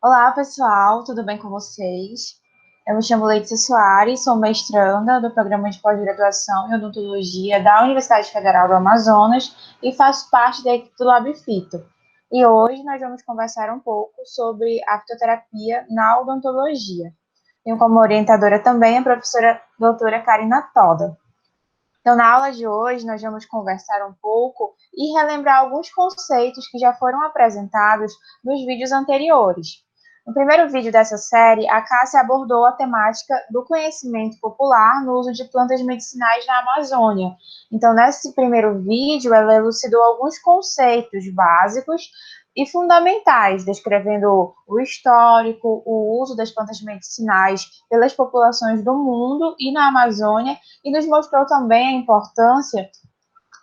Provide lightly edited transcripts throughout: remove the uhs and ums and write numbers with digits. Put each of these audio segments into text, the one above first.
Olá, pessoal, tudo bem com vocês? Eu me chamo Letícia Soares, sou mestranda do programa de pós-graduação em odontologia da Universidade Federal do Amazonas e faço parte da equipe do LabFito. E hoje nós vamos conversar um pouco sobre a fitoterapia na odontologia. Tenho como orientadora também a professora doutora Karina Toda. Então, na aula de hoje, nós vamos conversar um pouco e relembrar alguns conceitos que já foram apresentados nos vídeos anteriores. No primeiro vídeo dessa série, a Cássia abordou a temática do conhecimento popular no uso de plantas medicinais na Amazônia. Então, nesse primeiro vídeo, ela elucidou alguns conceitos básicos e fundamentais, descrevendo o histórico, o uso das plantas medicinais pelas populações do mundo e na Amazônia, e nos mostrou também a importância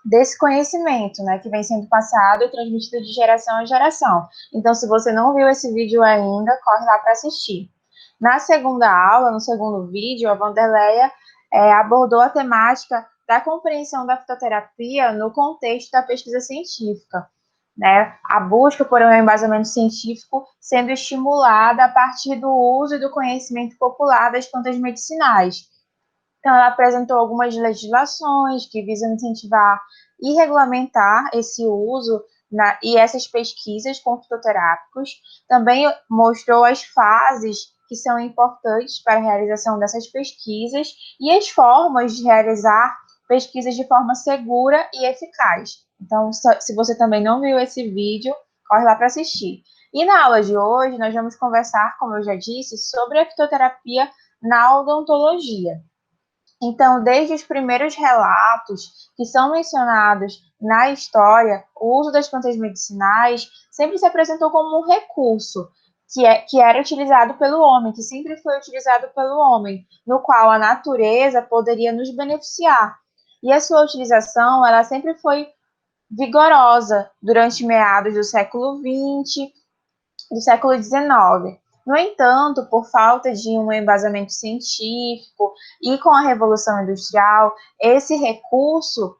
desse conhecimento, né, que vem sendo passado e transmitido de geração em geração. Então, se você não viu esse vídeo ainda, corre lá para assistir. Na segunda aula, no segundo vídeo, a Vanderleia abordou a temática da compreensão da fitoterapia no contexto da pesquisa científica, né? A busca por um embasamento científico sendo estimulada a partir do uso e do conhecimento popular das plantas medicinais. Então, ela apresentou algumas legislações que visam incentivar e regulamentar esse uso e essas pesquisas com fitoterápicos. Também mostrou as fases que são importantes para a realização dessas pesquisas e as formas de realizar pesquisas de forma segura e eficaz. Então, se você também não viu esse vídeo, corre lá para assistir. E na aula de hoje, nós vamos conversar, como eu já disse, sobre a fitoterapia na odontologia. Então, desde os primeiros relatos que são mencionados na história, o uso das plantas medicinais sempre se apresentou como um recurso que era utilizado pelo homem, que sempre foi utilizado pelo homem, no qual a natureza poderia nos beneficiar. E a sua utilização, ela sempre foi vigorosa durante meados do século XX, do século XIX. No entanto, por falta de um embasamento científico e com a Revolução Industrial, esse recurso,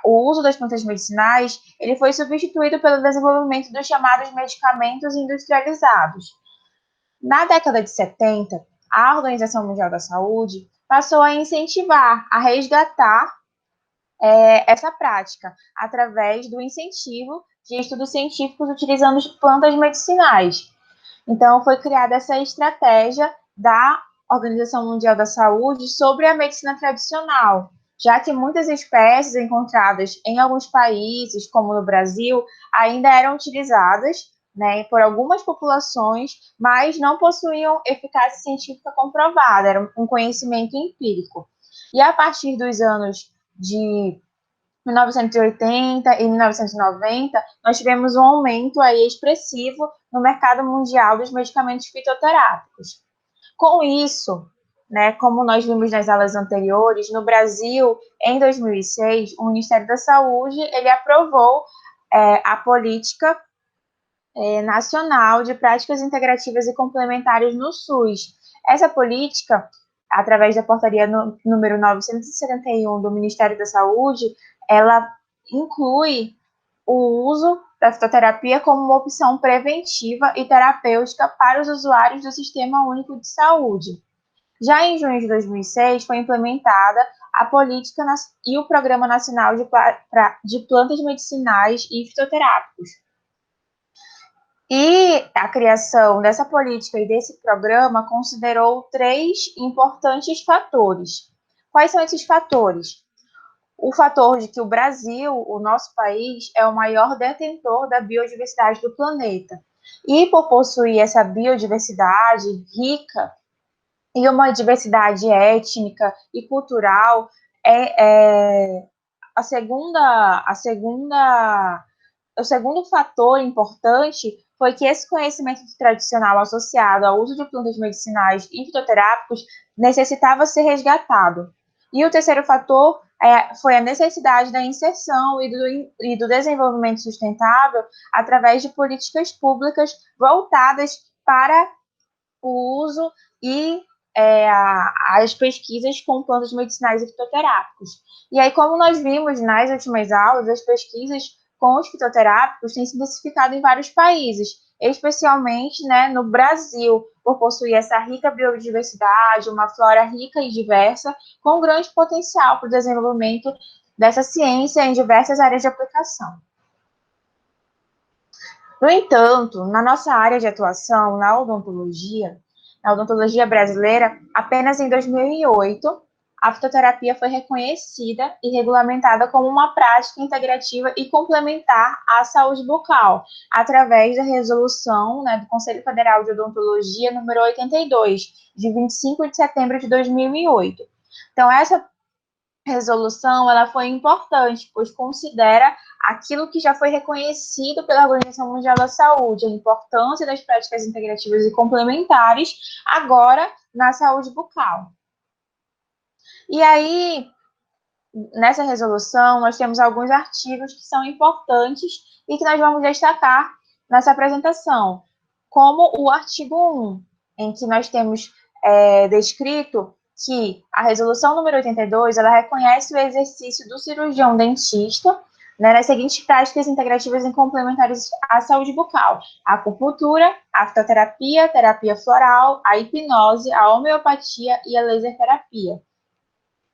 o uso das plantas medicinais, ele foi substituído pelo desenvolvimento dos chamados medicamentos industrializados. Na década de 70, a Organização Mundial da Saúde passou a incentivar, a resgatar essa prática através do incentivo de estudos científicos utilizando plantas medicinais. Então, foi criada essa estratégia da Organização Mundial da Saúde sobre a medicina tradicional, já que muitas espécies encontradas em alguns países, como no Brasil, ainda eram utilizadas, né, por algumas populações, mas não possuíam eficácia científica comprovada, era um conhecimento empírico. E a partir dos anos de 1980 e 1990, nós tivemos um aumento aí expressivo no mercado mundial dos medicamentos fitoterápicos. Com isso, né, como nós vimos nas aulas anteriores, no Brasil, em 2006, o Ministério da Saúde ele aprovou a política nacional de práticas integrativas e complementares no SUS. Essa política, através da portaria número 971 do Ministério da Saúde, ela inclui o uso da fitoterapia como uma opção preventiva e terapêutica para os usuários do Sistema Único de Saúde. Já em junho de 2006, foi implementada a política e o Programa Nacional de Plantas Medicinais e Fitoterápicos. E a criação dessa política e desse programa considerou três importantes fatores. Quais são esses fatores? O fator de que o Brasil, o nosso país, é o maior detentor da biodiversidade do planeta. E por possuir essa biodiversidade rica e uma diversidade étnica e cultural, é, é o segundo fator importante foi que esse conhecimento tradicional associado ao uso de plantas medicinais e fitoterápicos necessitava ser resgatado. E o terceiro fator foi a necessidade da inserção e do desenvolvimento sustentável através de políticas públicas voltadas para o uso e as pesquisas com plantas medicinais e fitoterápicos. E aí, como nós vimos nas últimas aulas, as pesquisas com os fitoterápicos têm se intensificado em vários países. especialmente, né, no Brasil, por possuir essa rica biodiversidade, uma flora rica e diversa, com grande potencial para o desenvolvimento dessa ciência em diversas áreas de aplicação. No entanto, na nossa área de atuação, na odontologia brasileira, apenas em 2008, a fitoterapia foi reconhecida e regulamentada como uma prática integrativa e complementar à saúde bucal, através da resolução, né, do Conselho Federal de Odontologia número 82, de 25 de setembro de 2008. Então, essa resolução ela foi importante, pois considera aquilo que já foi reconhecido pela Organização Mundial da Saúde, a importância das práticas integrativas e complementares, agora na saúde bucal. E aí, nessa resolução, nós temos alguns artigos que são importantes e que nós vamos destacar nessa apresentação, como o artigo 1, em que nós temos descrito que a resolução número 82, ela reconhece o exercício do cirurgião dentista, né, nas seguintes práticas integrativas e complementares à saúde bucal: a acupuntura, a fitoterapia, a terapia floral, a hipnose, a homeopatia e a laser terapia.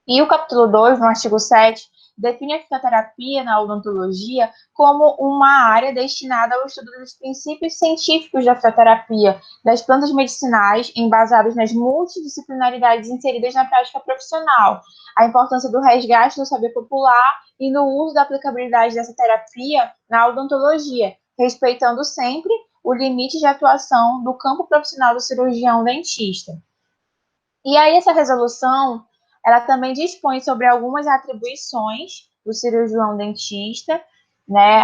E o capítulo 2, no artigo 7, define a fitoterapia na odontologia como uma área destinada ao estudo dos princípios científicos da fitoterapia, das plantas medicinais, embasados nas multidisciplinaridades inseridas na prática profissional, a importância do resgate do saber popular e no uso da aplicabilidade dessa terapia na odontologia, respeitando sempre o limite de atuação do campo profissional do cirurgião dentista. E aí essa resolução ela também dispõe sobre algumas atribuições do cirurgião dentista, né,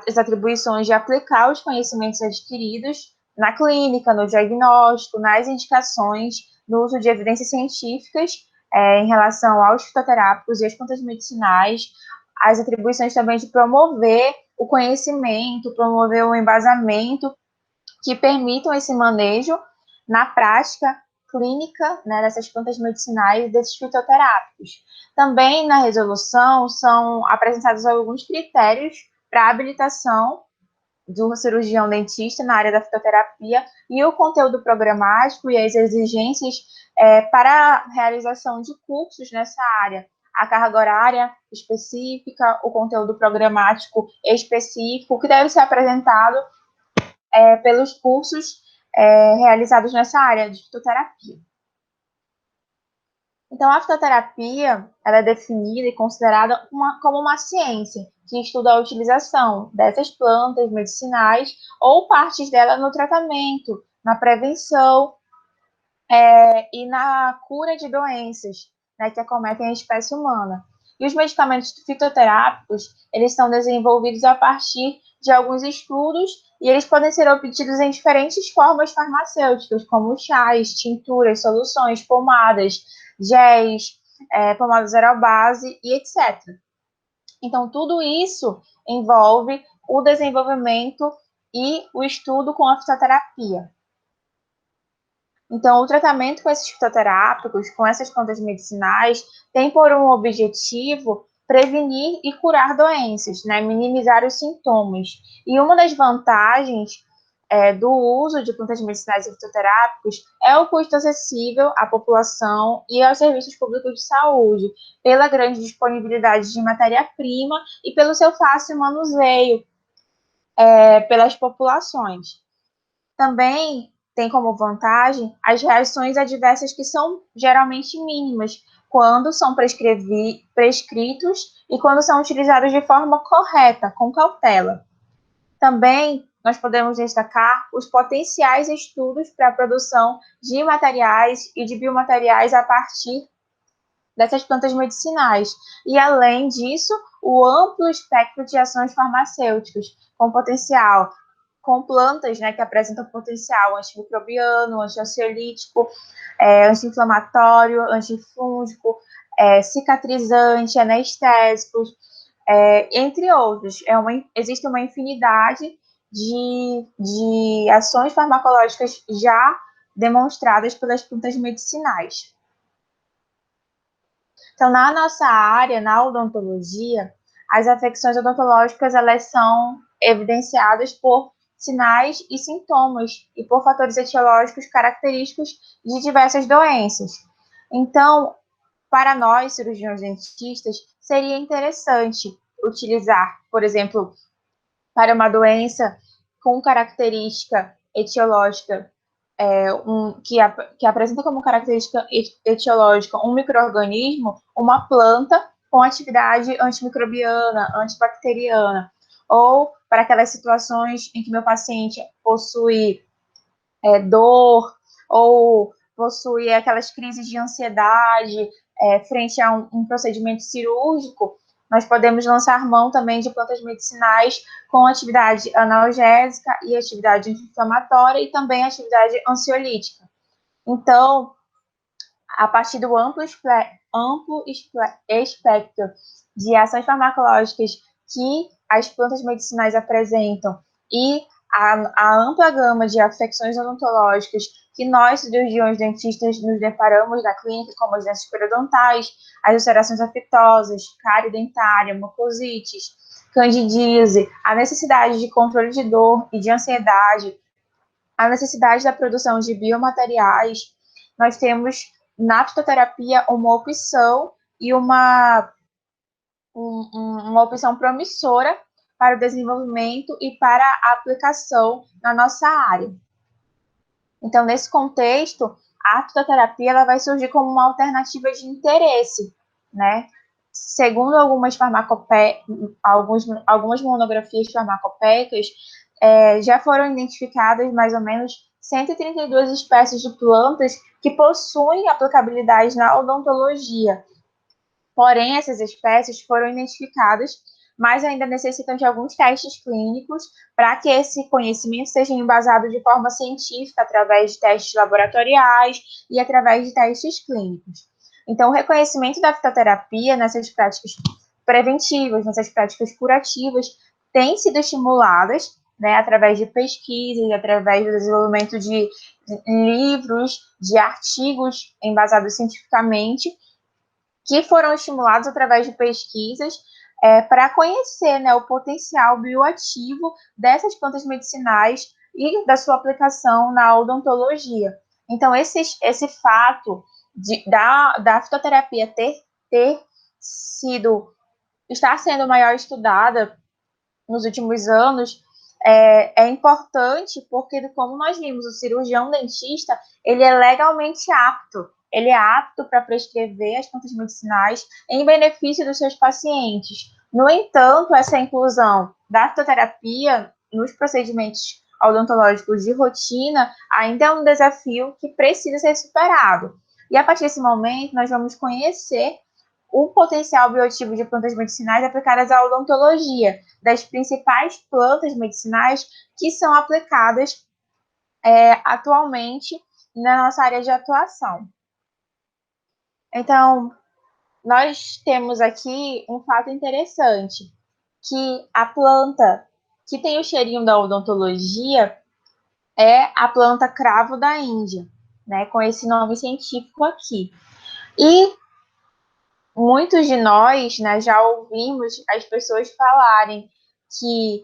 as atribuições de aplicar os conhecimentos adquiridos na clínica, no diagnóstico, nas indicações, no uso de evidências científicas em relação aos fitoterápicos e às plantas medicinais, as atribuições também de promover o conhecimento, promover o embasamento que permitam esse manejo na prática clínica, né, dessas plantas medicinais e desses fitoterápicos. Também na resolução são apresentados alguns critérios para a habilitação do cirurgião dentista na área da fitoterapia e o conteúdo programático e as exigências para a realização de cursos nessa área. A carga horária específica, o conteúdo programático específico, que deve ser apresentado pelos cursos realizados nessa área de fitoterapia. Então, a fitoterapia ela é definida e considerada como uma ciência que estuda a utilização dessas plantas medicinais ou partes dela no tratamento, na prevenção e na cura de doenças, né, que acometem a espécie humana. E os medicamentos fitoterápicos, eles são desenvolvidos a partir de alguns estudos e eles podem ser obtidos em diferentes formas farmacêuticas, como chás, tinturas, soluções, pomadas, géis, pomadas aerobase e etc. Então, tudo isso envolve o desenvolvimento e o estudo com a fitoterapia. Então, o tratamento com esses fitoterápicos, com essas plantas medicinais, tem por um objetivo prevenir e curar doenças, né? Minimizar os sintomas. E uma das vantagens do uso de plantas medicinais e fitoterápicos é o custo acessível à população e aos serviços públicos de saúde, pela grande disponibilidade de matéria-prima e pelo seu fácil manuseio pelas populações. Também tem como vantagem as reações adversas que são geralmente mínimas quando são prescritos e quando são utilizados de forma correta, com cautela. Também nós podemos destacar os potenciais estudos para a produção de materiais e de biomateriais a partir dessas plantas medicinais. E, além disso, o amplo espectro de ações farmacêuticas com potencial, com plantas, né, que apresentam potencial antimicrobiano, antiansiolítico, anti-inflamatório, antifúngico, cicatrizante, anestésico, entre outros. Existe uma infinidade de ações farmacológicas já demonstradas pelas plantas medicinais. Então, na nossa área, na odontologia, as afecções odontológicas elas são evidenciadas por sinais e sintomas e por fatores etiológicos característicos de diversas doenças. Então, para nós, cirurgiões dentistas, seria interessante utilizar, por exemplo, para uma doença com característica etiológica, que apresenta como característica etiológica um micro-organismo, uma planta com atividade antimicrobiana, antibacteriana, ou para aquelas situações em que meu paciente possui dor ou possui aquelas crises de ansiedade frente a um procedimento cirúrgico, nós podemos lançar mão também de plantas medicinais com atividade analgésica e atividade anti-inflamatória e também atividade ansiolítica. Então, a partir do amplo espectro de ações farmacológicas que as plantas medicinais apresentam e a ampla gama de afecções odontológicas que nós, cirurgiões dentistas, nos deparamos na clínica, como as doenças periodontais, as ulcerações afetosas, cárie dentária, mucosites, candidíase, a necessidade de controle de dor e de ansiedade, a necessidade da produção de biomateriais, nós temos na fitoterapia uma opção e uma opção promissora para o desenvolvimento e para a aplicação na nossa área. Então, nesse contexto, a fitoterapia ela vai surgir como uma alternativa de interesse, né? Segundo algumas monografias farmacopéicas, já foram identificadas mais ou menos 132 espécies de plantas que possuem aplicabilidade na odontologia. Porém, essas espécies foram identificadas, mas ainda necessitam de alguns testes clínicos para que esse conhecimento seja embasado de forma científica através de testes laboratoriais e através de testes clínicos. Então, o reconhecimento da fitoterapia nessas práticas preventivas, nessas práticas curativas, tem sido estimuladas, né, através de pesquisas, através do desenvolvimento de livros, de artigos embasados cientificamente, que foram estimulados através de pesquisas para conhecer, né, o potencial bioativo dessas plantas medicinais e da sua aplicação na odontologia. Então, esse fato da fitoterapia estar sendo maior estudada nos últimos anos é importante porque, como nós vimos, o cirurgião dentista, ele é legalmente apto, ele é apto para prescrever as plantas medicinais em benefício dos seus pacientes. No entanto, essa inclusão da fitoterapia nos procedimentos odontológicos de rotina ainda é um desafio que precisa ser superado. E a partir desse momento, nós vamos conhecer o potencial bioativo de plantas medicinais aplicadas à odontologia, das principais plantas medicinais que são aplicadas atualmente na nossa área de atuação. Então, nós temos aqui um fato interessante, que a planta que tem o cheirinho da odontologia é a planta cravo da Índia, né, com esse nome científico aqui. E muitos de nós, né, já ouvimos as pessoas falarem que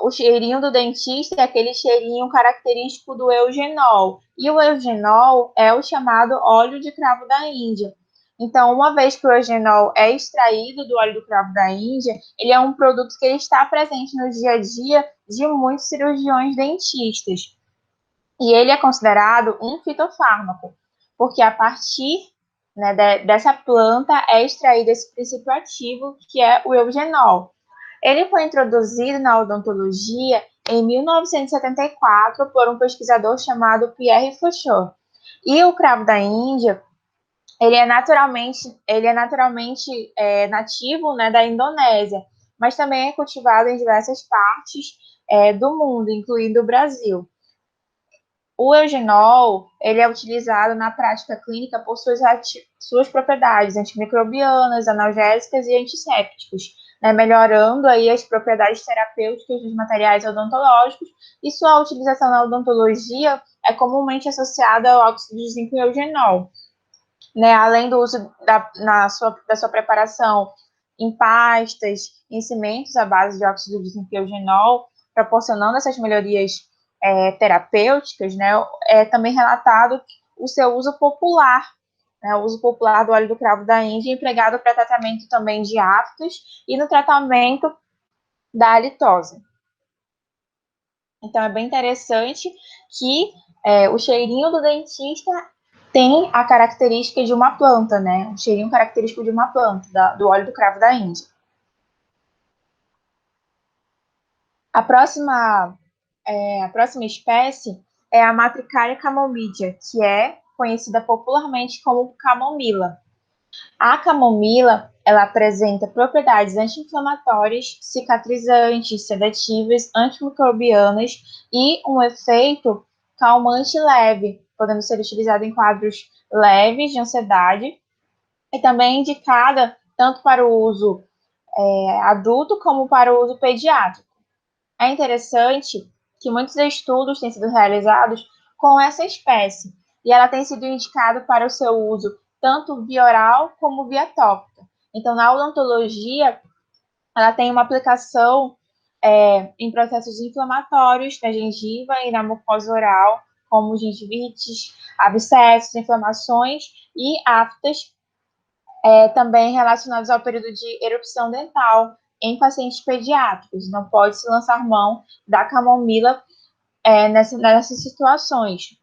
o cheirinho do dentista é aquele cheirinho característico do eugenol. E o eugenol é o chamado óleo de cravo da Índia. Então, uma vez que o eugenol é extraído do óleo do cravo da Índia, ele é um produto que ele está presente no dia a dia de muitos cirurgiões dentistas. E ele é considerado um fitofármaco, porque a partir, né, dessa planta é extraído esse princípio ativo, que é o eugenol. Ele foi introduzido na odontologia em 1974 por um pesquisador chamado Pierre Fauchot. E o cravo da Índia, ele é naturalmente nativo, né, da Indonésia, mas também é cultivado em diversas partes do mundo, incluindo o Brasil. O eugenol, ele é utilizado na prática clínica por suas propriedades antimicrobianas, analgésicas e antissépticos, né, melhorando aí as propriedades terapêuticas dos materiais odontológicos, e sua utilização na odontologia é comumente associada ao óxido de zinco e eugenol, né, além do uso da sua preparação em pastas, em cimentos à base de óxido de zinco e eugenol, proporcionando essas melhorias terapêuticas, né, é também relatado o seu uso popular, né, o uso popular do óleo do cravo da Índia, empregado para tratamento também de aftos e no tratamento da halitose. Então, é bem interessante que o cheirinho do dentista tem a característica de uma planta, né? Um cheirinho característico de uma planta, do óleo do cravo da Índia. A próxima espécie é a Matricaria camomidia, que é conhecida popularmente como camomila. A camomila, ela apresenta propriedades anti-inflamatórias, cicatrizantes, sedativas, antimicrobianas e um efeito calmante leve, podendo ser utilizada em quadros leves de ansiedade e também indicada tanto para o uso adulto como para o uso pediátrico. É interessante que muitos estudos têm sido realizados com essa espécie e ela tem sido indicada para o seu uso tanto via oral como via tópica. Então, na odontologia, ela tem uma aplicação em processos inflamatórios da gengiva e na mucosa oral, como gingivites, abscessos, inflamações e aftas, também relacionados ao período de erupção dental em pacientes pediátricos. Não pode se lançar mão da camomila nessas situações.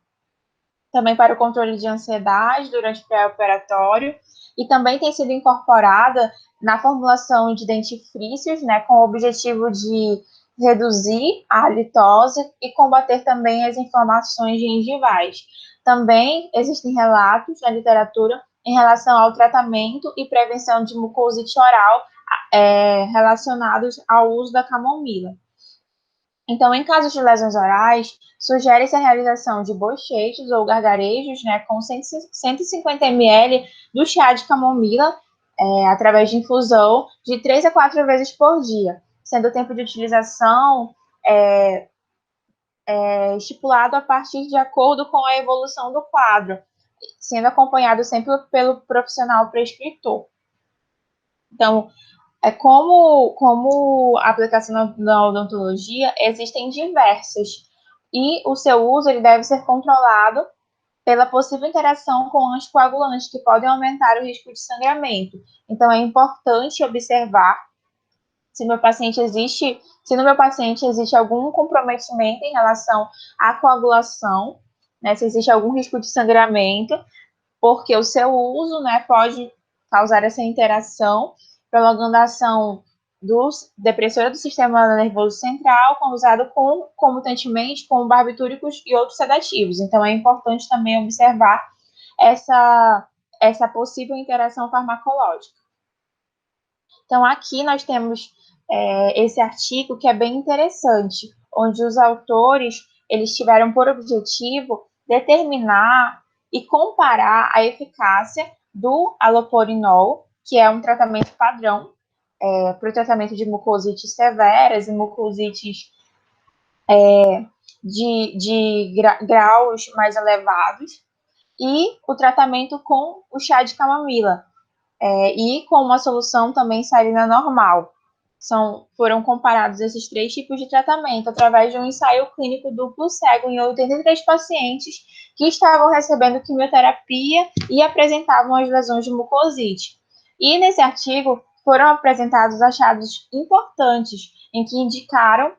Também para o controle de ansiedade durante o pré-operatório e também tem sido incorporada na formulação de dentifrícios, né, com o objetivo de reduzir a halitose e combater também as inflamações gengivais. Também existem relatos na literatura em relação ao tratamento e prevenção de mucosite oral relacionados ao uso da camomila. Então, em casos de lesões orais, sugere-se a realização de bochechos ou gargarejos, né, com 150 ml do chá de camomila, através de infusão, de 3 a 4 vezes por dia, sendo o tempo de utilização estipulado a partir de acordo com a evolução do quadro, sendo acompanhado sempre pelo profissional prescritor. Então, como a aplicação na odontologia, existem diversas, e o seu uso ele deve ser controlado pela possível interação com anticoagulantes, que podem aumentar o risco de sangramento. Então, é importante observar se no meu paciente existe algum comprometimento em relação à coagulação, né, se existe algum risco de sangramento, porque o seu uso, né, pode causar essa interação, prolongando a ação depressora do sistema nervoso central, usado comutantemente com barbitúricos e outros sedativos. Então, é importante também observar essa possível interação farmacológica. Então, aqui nós temos esse artigo que é bem interessante, onde os autores eles tiveram por objetivo determinar e comparar a eficácia do alopurinol, que é um tratamento padrão para o tratamento de mucosites severas e mucosites de graus mais elevados, e o tratamento com o chá de camomila, e com uma solução também salina normal. Foram comparados esses 3 tipos de tratamento através de um ensaio clínico duplo cego em 83 pacientes que estavam recebendo quimioterapia e apresentavam as lesões de mucosite. E nesse artigo foram apresentados achados importantes em que indicaram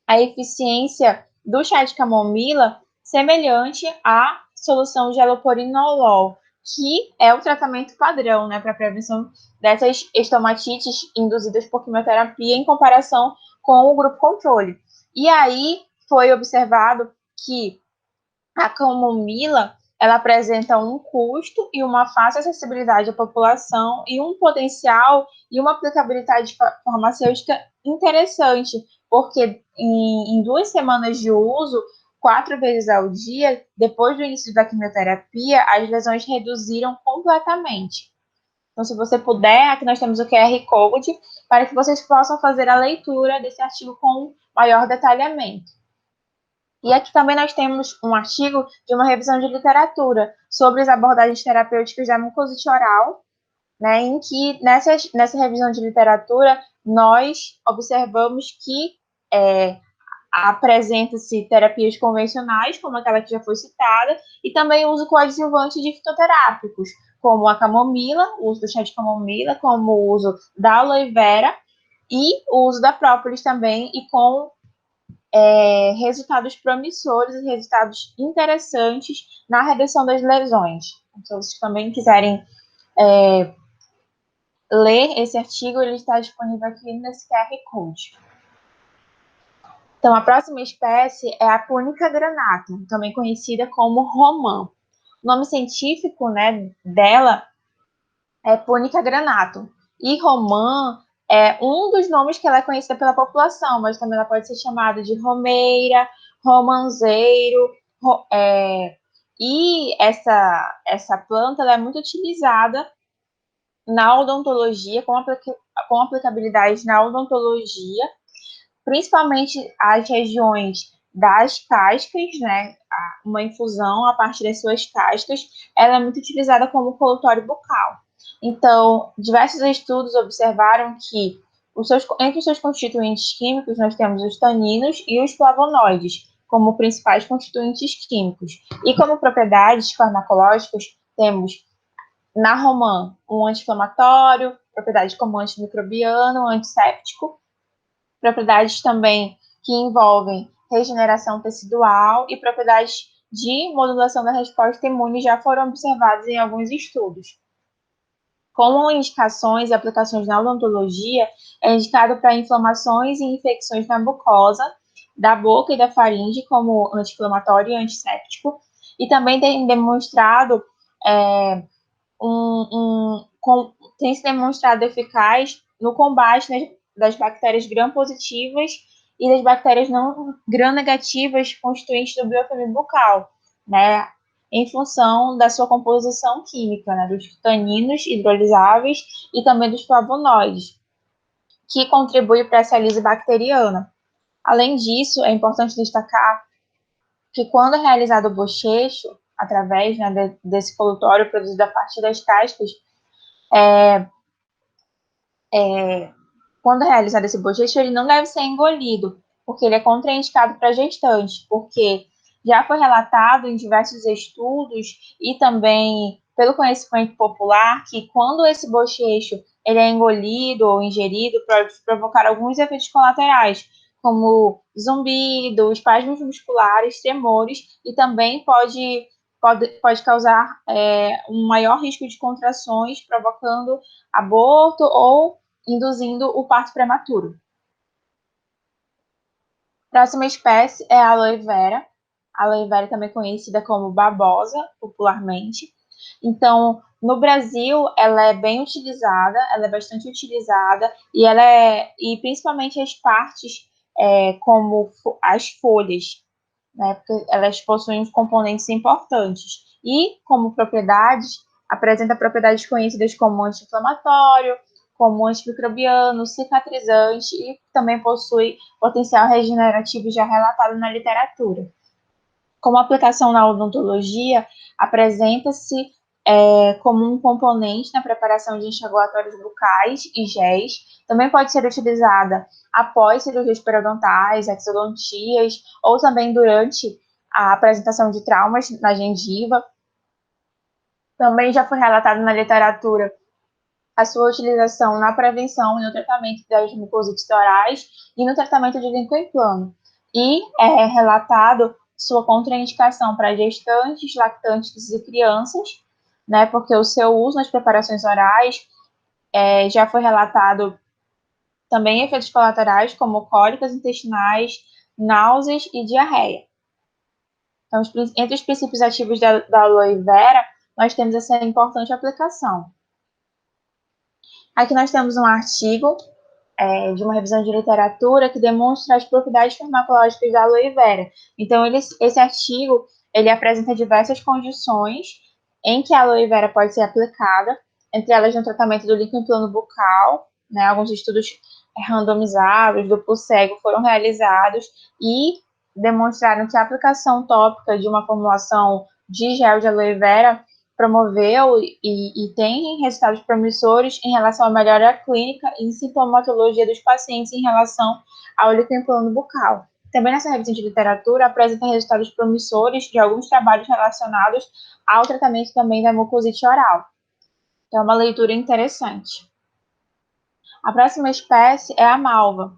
a eficiência do chá de camomila semelhante à solução de aloporinolol, que é o tratamento padrão, né, para a prevenção dessas estomatites induzidas por quimioterapia em comparação com o grupo controle. E aí foi observado que a camomila ela apresenta um custo e uma fácil acessibilidade à população e um potencial e uma aplicabilidade farmacêutica interessante, porque em 2 semanas de uso, 4 vezes ao dia, depois do início da quimioterapia, as lesões reduziram completamente. Então, se você puder, aqui nós temos o QR Code para que vocês possam fazer a leitura desse artigo com maior detalhamento. E aqui também nós temos um artigo de uma revisão de literatura sobre as abordagens terapêuticas da mucosite oral, né, em que nessa revisão de literatura nós observamos que Apresenta-se terapias convencionais, como aquela que já foi citada, e também o uso coadjuvante de fitoterápicos, como a camomila, o uso do chá de camomila, como o uso da aloe vera e o uso da própolis também, e com resultados promissores e resultados interessantes na redução das lesões. Então, se vocês também quiserem ler esse artigo, ele está disponível aqui nesse QR Code. Então, a próxima espécie é a Punica granata, também conhecida como romã. O nome científico, né, dela é Punica granatum. E romã é um dos nomes que ela é conhecida pela população, mas também ela pode ser chamada de romeira, romanzeiro, e essa planta ela é muito utilizada na odontologia, com aplicabilidade na odontologia, principalmente as regiões das cascas, né? Uma infusão a partir das suas cascas, ela é muito utilizada como colutório bucal. Então, diversos estudos observaram que entre os seus constituintes químicos nós temos os taninos e os flavonoides como principais constituintes químicos. E como propriedades farmacológicas, temos na romã um anti-inflamatório, propriedades como antimicrobiano, antisséptico, propriedades também que envolvem regeneração tecidual e propriedades de modulação da resposta imune já foram observadas em alguns estudos. Como indicações e aplicações na odontologia, é indicado para inflamações e infecções na mucosa, da boca e da faringe, como anti-inflamatório e antisséptico, e também tem demonstrado tem se demonstrado eficaz no combate, né, das bactérias gram-positivas e das bactérias não gram-negativas constituintes do biofilme bucal, né, em função da sua composição química, né, dos taninos hidrolisáveis e também dos flavonoides, que contribui para essa lise bacteriana. Além disso, é importante destacar que quando é realizado o bochecho, através, né, desse colutório produzido a partir das cascas, quando é realizado esse bochecho, ele não deve ser engolido, porque ele é contraindicado para gestantes, porque já foi relatado em diversos estudos e também pelo conhecimento popular que quando esse bochecho ele é engolido ou ingerido, pode provocar alguns efeitos colaterais, como zumbido, espasmos musculares, tremores, e também pode causar um maior risco de contrações, provocando aborto ou induzindo o parto prematuro. Próxima espécie é a aloe vera. A aloe vera também conhecida como babosa, popularmente. Então, no Brasil, ela é bem utilizada, ela é bastante utilizada, e principalmente as partes, como as folhas, né, porque elas possuem componentes importantes. E, como propriedades, apresenta propriedades conhecidas como anti-inflamatório, como antimicrobiano, cicatrizante e também possui potencial regenerativo já relatado na literatura. Como aplicação na odontologia, apresenta-se como um componente na preparação de enxaguatórios bucais e géis. Também pode ser utilizada após cirurgias periodontais, exodontias, ou também durante a apresentação de traumas na gengiva. Também já foi relatado na literatura a sua utilização na prevenção e no tratamento das mucosites orais e no tratamento de vínculo em plano. E é relatado sua contraindicação para gestantes, lactantes e crianças, né, porque o seu uso nas preparações orais já foi relatado também efeitos colaterais como cólicas intestinais, náuseas e diarreia. Então, entre os princípios ativos da aloe vera, nós temos essa importante aplicação. Aqui nós temos um artigo de uma revisão de literatura que demonstra as propriedades farmacológicas da aloe vera. Então, esse artigo ele apresenta diversas condições em que a aloe vera pode ser aplicada, entre elas no tratamento do líquido em plano bucal, né, alguns estudos randomizados, duplo cego, foram realizados e demonstraram que a aplicação tópica de uma formulação de gel de aloe vera promoveu e tem resultados promissores em relação à melhora clínica e sintomatologia dos pacientes em relação ao líquido em plano bucal. Também nessa revista de literatura apresenta resultados promissores de alguns trabalhos relacionados ao tratamento também da mucosite oral. Então, é uma leitura interessante. A próxima espécie é a malva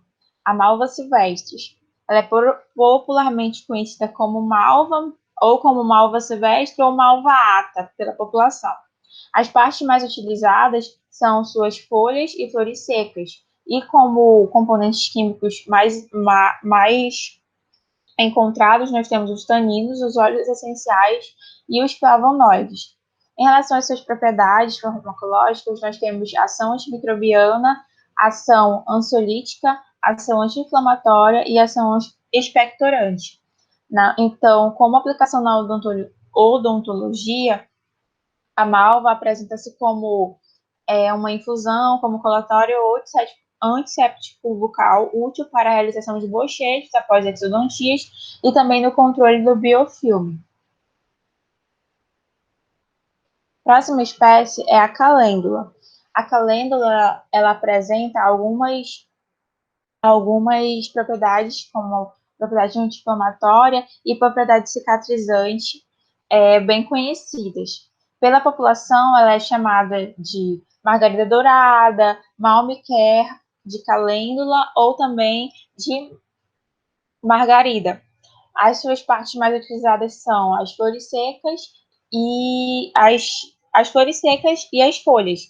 silvestris. Ela é popularmente conhecida como malva, ou como malva silvestre ou malva ata pela população. As partes mais utilizadas são suas folhas e flores secas, e como componentes químicos mais encontrados, nós temos os taninos, os óleos essenciais e os flavonoides. Em relação às suas propriedades farmacológicas, nós temos ação antimicrobiana, ação ansiolítica, ação anti-inflamatória e ação expectorante. Então, como aplicação na odontologia, a malva apresenta-se como uma infusão, como colatório ou antisséptico bucal, útil para a realização de bochechos após exodontias e também no controle do biofilme. Próxima espécie é a calêndula. A calêndula, ela apresenta algumas propriedades, como propriedade anti-inflamatória e propriedade cicatrizante, bem conhecidas. Pela população, ela é chamada de margarida dourada, malmiquer, de calêndula ou também de margarida. As suas partes mais utilizadas são as flores secas e as flores secas e as folhas.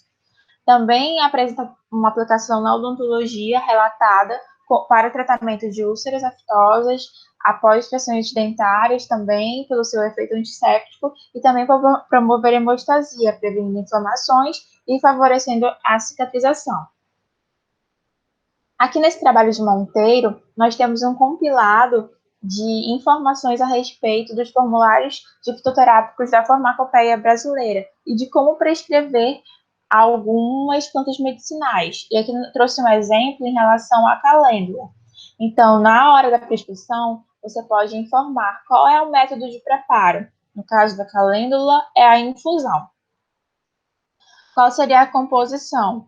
Também apresenta uma aplicação na odontologia relatada para o tratamento de úlceras aftosas, após extrações dentárias também, pelo seu efeito antisséptico, e também para promover hemostasia, prevenindo inflamações e favorecendo a cicatrização. Aqui nesse trabalho de Monteiro, nós temos um compilado de informações a respeito dos formulários de fitoterápicos da farmacopeia brasileira e de como prescrever algumas plantas medicinais. E aqui trouxe um exemplo em relação à calêndula. Então, na hora da prescrição, você pode informar qual é o método de preparo. No caso da calêndula, é a infusão. Qual seria a composição?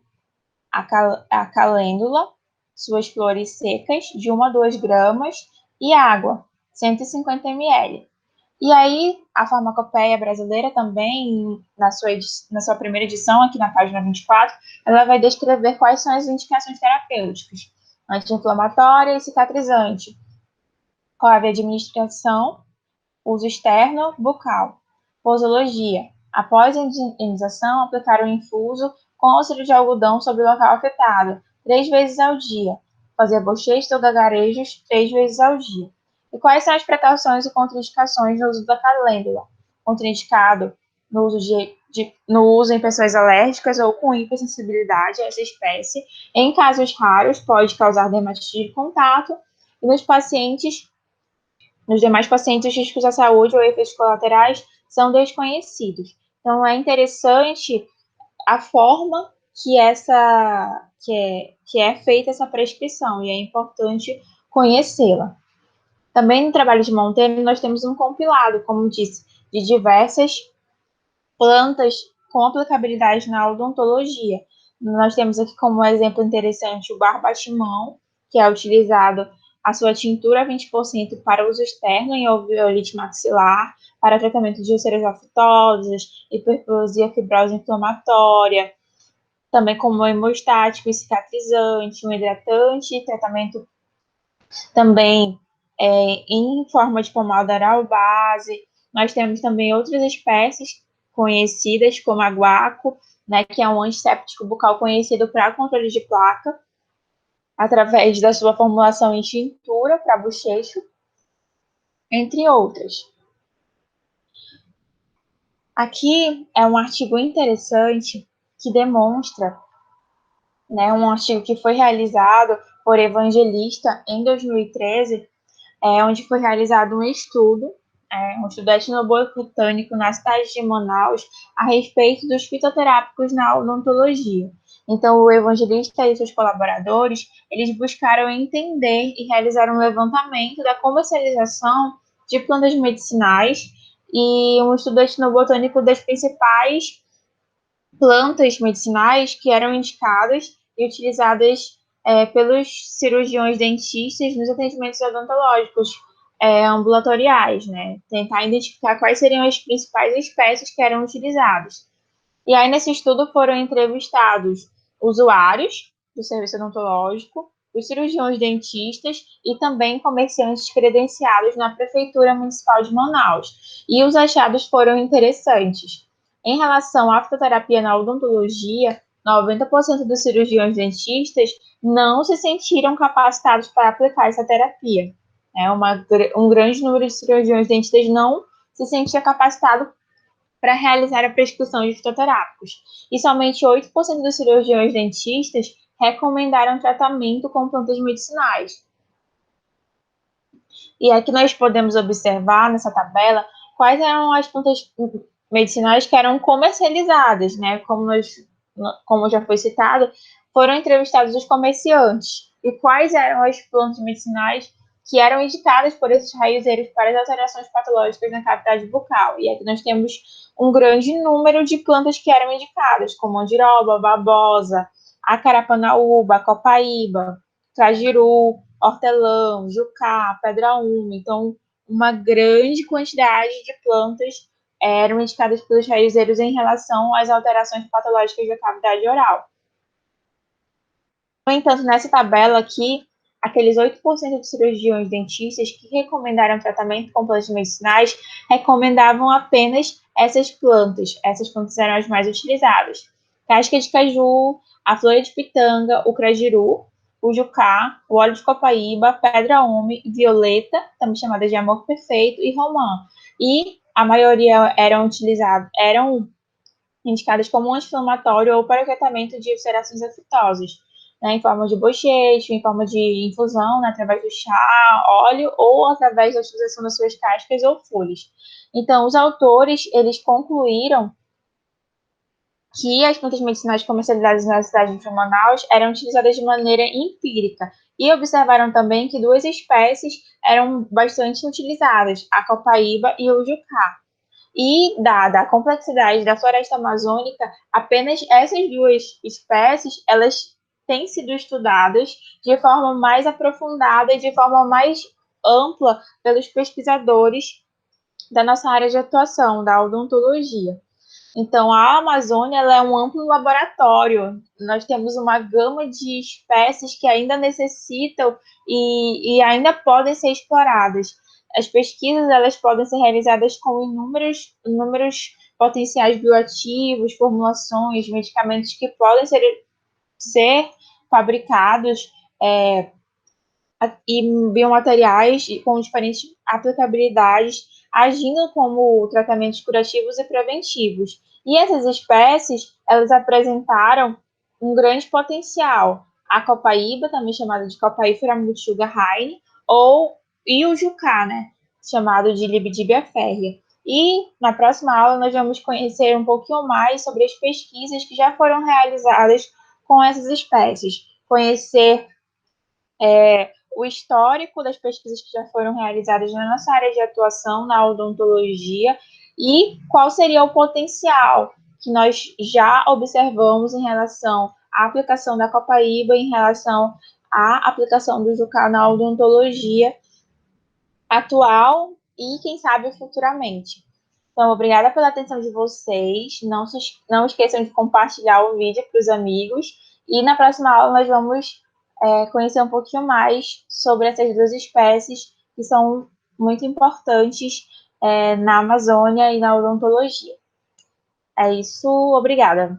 A calêndula, suas flores secas, de 1 a 2 gramas, e água, 150 ml. E aí, a farmacopeia brasileira também, na sua primeira edição, aqui na página 24, ela vai descrever quais são as indicações terapêuticas: anti-inflamatória e cicatrizante, qual a administração, uso externo, bucal. Posologia: após a higienização, aplicar o infuso com auxílio de algodão sobre o local afetado, 3 vezes ao dia. Fazer bochechos ou gagarejos 3 vezes ao dia. E quais são as precauções e contraindicações no uso da calêndula? Contraindicado no uso em pessoas alérgicas ou com hipersensibilidade a essa espécie. Em casos raros, pode causar dermatite de contato. E nos demais pacientes, os riscos à saúde ou efeitos colaterais são desconhecidos. Então, é interessante a forma que é feita essa prescrição, e é importante conhecê-la. Também no trabalho de Monteiro, nós temos um compilado, como disse, de diversas plantas com aplicabilidade na odontologia. Nós temos aqui como exemplo interessante o barbatimão, que é utilizado a sua tintura 20% para uso externo em alveolite maxilar, para tratamento de úlceras aftosa, hiperplasia fibrosa inflamatória, também como hemostático e cicatrizante, um hidratante, tratamento também em forma de pomada oral base. Nós temos também outras espécies conhecidas, como a guaco, né, que é um antisséptico bucal conhecido para controle de placa, através da sua formulação em tintura para bochecho, entre outras. Aqui é um artigo interessante que demonstra, né, um artigo que foi realizado por Evangelista em 2013, onde foi realizado um estudo etnobotânico na cidade de Manaus a respeito dos fitoterápicos na odontologia. Então, o evangelista e seus colaboradores, eles buscaram entender e realizar um levantamento da comercialização de plantas medicinais e um estudo etnobotânico das principais plantas medicinais que eram indicadas e utilizadas pelos cirurgiões dentistas nos atendimentos odontológicos ambulatoriais, né? Tentar identificar quais seriam as principais espécies que eram utilizadas. E aí, nesse estudo, foram entrevistados usuários do serviço odontológico, os cirurgiões dentistas e também comerciantes credenciados na Prefeitura Municipal de Manaus. E os achados foram interessantes. Em relação à fitoterapia na odontologia, 90% dos cirurgiões dentistas não se sentiram capacitados para aplicar essa terapia. Um grande número de cirurgiões dentistas não se sentia capacitado para realizar a prescrição de fitoterápicos. E somente 8% dos cirurgiões dentistas recomendaram tratamento com plantas medicinais. E aqui nós podemos observar nessa tabela quais eram as plantas medicinais que eram comercializadas, né? Como já foi citado, foram entrevistados os comerciantes. E quais eram as plantas medicinais que eram indicadas por esses raizeiros para as alterações patológicas na cavidade bucal. E aqui nós temos um grande número de plantas que eram indicadas, como andiroba, babosa, acarapanaúba, copaíba, cajiru, hortelã, jucá, pedra-uma. Então, uma grande quantidade de plantas eram indicadas pelos raizeiros em relação às alterações patológicas da cavidade oral. No entanto, nessa tabela aqui, aqueles 8% de cirurgiões dentistas que recomendaram tratamento com plantas medicinais recomendavam apenas essas plantas. Essas plantas eram as mais utilizadas. Casca de caju, a flor de pitanga, o crajiru, o jucá, o óleo de copaíba, pedra-ume, violeta, também chamada de amor perfeito, e romã. E a maioria eram indicadas como anti-inflamatório ou para o tratamento de ulcerações afetosas, né, em forma de bochecho, em forma de infusão, né, através do chá, óleo ou através da utilização das suas cascas ou folhas. Então, os autores, eles concluíram que as plantas medicinais comercializadas na cidade de Manaus eram utilizadas de maneira empírica e observaram também que duas espécies eram bastante utilizadas, a copaíba e o jucá. E, dada a complexidade da floresta amazônica, apenas essas duas espécies, elas têm sido estudadas de forma mais aprofundada e de forma mais ampla pelos pesquisadores da nossa área de atuação, da odontologia. Então, a Amazônia ela é um amplo laboratório. Nós temos uma gama de espécies que ainda necessitam e ainda podem ser exploradas. As pesquisas elas podem ser realizadas com inúmeros potenciais bioativos, formulações, medicamentos que podem ser fabricados e biomateriais com diferentes aplicabilidades, agindo como tratamentos curativos e preventivos. E essas espécies, elas apresentaram um grande potencial. A copaíba, também chamada de Copaífera multisugar Haine, e o jucá, né, chamado de Libidibia férrea. E na próxima aula nós vamos conhecer um pouquinho mais sobre as pesquisas que já foram realizadas com essas espécies, conhecer o histórico das pesquisas que já foram realizadas na nossa área de atuação, na odontologia, e qual seria o potencial que nós já observamos em relação à aplicação da copaíba, em relação à aplicação do jucá na odontologia atual e, quem sabe, futuramente. Então, obrigada pela atenção de vocês. Não esqueçam de compartilhar o vídeo para os amigos. E na próxima aula nós vamos conhecer um pouquinho mais sobre essas duas espécies que são muito importantes na Amazônia e na odontologia. É isso, obrigada.